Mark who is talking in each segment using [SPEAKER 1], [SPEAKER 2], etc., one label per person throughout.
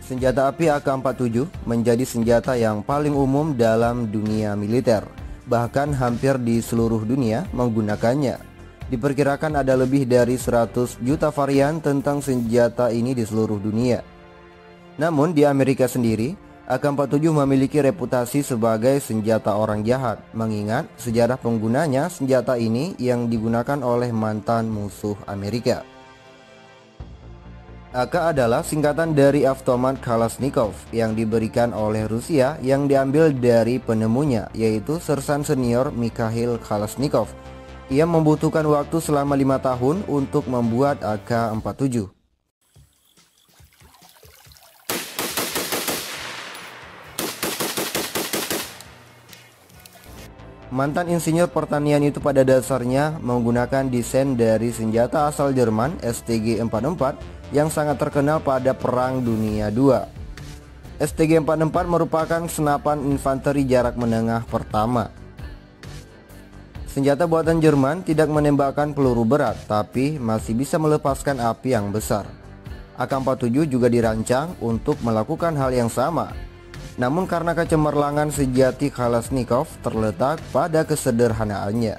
[SPEAKER 1] Senjata api AK-47 menjadi senjata yang paling umum dalam dunia militer. Bahkan hampir di seluruh dunia menggunakannya. Diperkirakan ada lebih dari 100 juta varian tentang senjata ini di seluruh dunia. Namun di Amerika sendiri, AK-47 memiliki reputasi sebagai senjata orang jahat, mengingat sejarah penggunanya senjata ini yang digunakan oleh mantan musuh Amerika. AK adalah singkatan dari Avtomat Kalashnikov yang diberikan oleh Rusia yang diambil dari penemunya, yaitu Sersan Senior Mikhail Kalashnikov. Ia membutuhkan waktu selama 5 tahun untuk membuat AK-47. Mantan insinyur pertanian itu pada dasarnya menggunakan desain dari senjata asal Jerman STG-44 yang sangat terkenal pada Perang Dunia II. STG-44 merupakan senapan infanteri jarak menengah pertama. Senjata buatan Jerman tidak menembakkan peluru berat, tapi masih bisa melepaskan api yang besar. AK-47 juga dirancang untuk melakukan hal yang sama. Namun karena kecemerlangan sejati Kalashnikov terletak pada kesederhanaannya.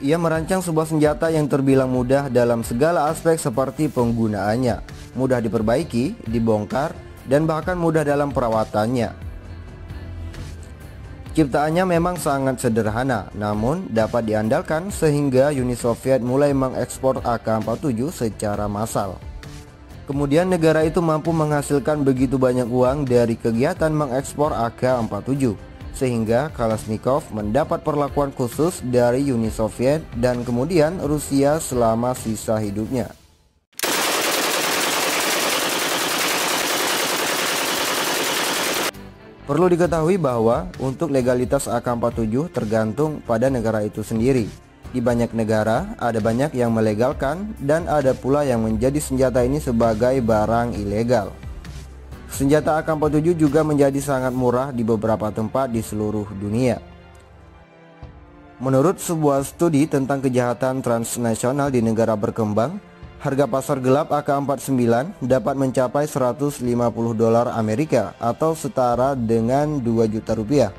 [SPEAKER 1] Ia merancang sebuah senjata yang terbilang mudah dalam segala aspek seperti penggunaannya, mudah diperbaiki, dibongkar, dan bahkan mudah dalam perawatannya. Ciptaannya memang sangat sederhana, namun dapat diandalkan sehingga Uni Soviet mulai mengekspor AK-47 secara massal. Kemudian negara itu mampu menghasilkan begitu banyak uang dari kegiatan mengekspor AK-47, sehingga Kalashnikov mendapat perlakuan khusus dari Uni Soviet dan kemudian Rusia selama sisa hidupnya. Perlu diketahui bahwa untuk legalitas AK-47 tergantung pada negara itu sendiri. Di banyak negara, ada banyak yang melegalkan dan ada pula yang menjadi senjata ini sebagai barang ilegal. Senjata AK-47 juga menjadi sangat murah di beberapa tempat di seluruh dunia. Menurut sebuah studi tentang kejahatan transnasional di negara berkembang, harga pasar gelap AK-49 dapat mencapai $150 Amerika atau setara dengan 2 juta rupiah.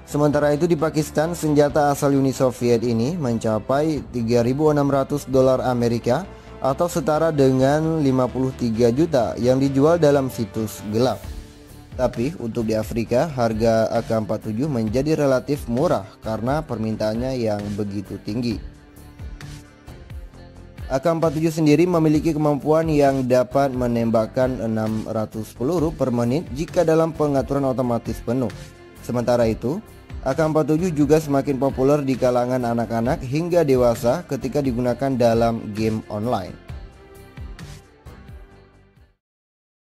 [SPEAKER 1] Sementara itu di Pakistan, senjata asal Uni Soviet ini mencapai $3.600 Amerika atau setara dengan 53 juta yang dijual dalam situs gelap. Tapi untuk di Afrika, harga AK-47 menjadi relatif murah karena permintaannya yang begitu tinggi. AK-47 sendiri memiliki kemampuan yang dapat menembakkan 600 peluru per menit jika dalam pengaturan otomatis penuh. Sementara itu, AK-47 juga semakin populer di kalangan anak-anak hingga dewasa ketika digunakan dalam game online.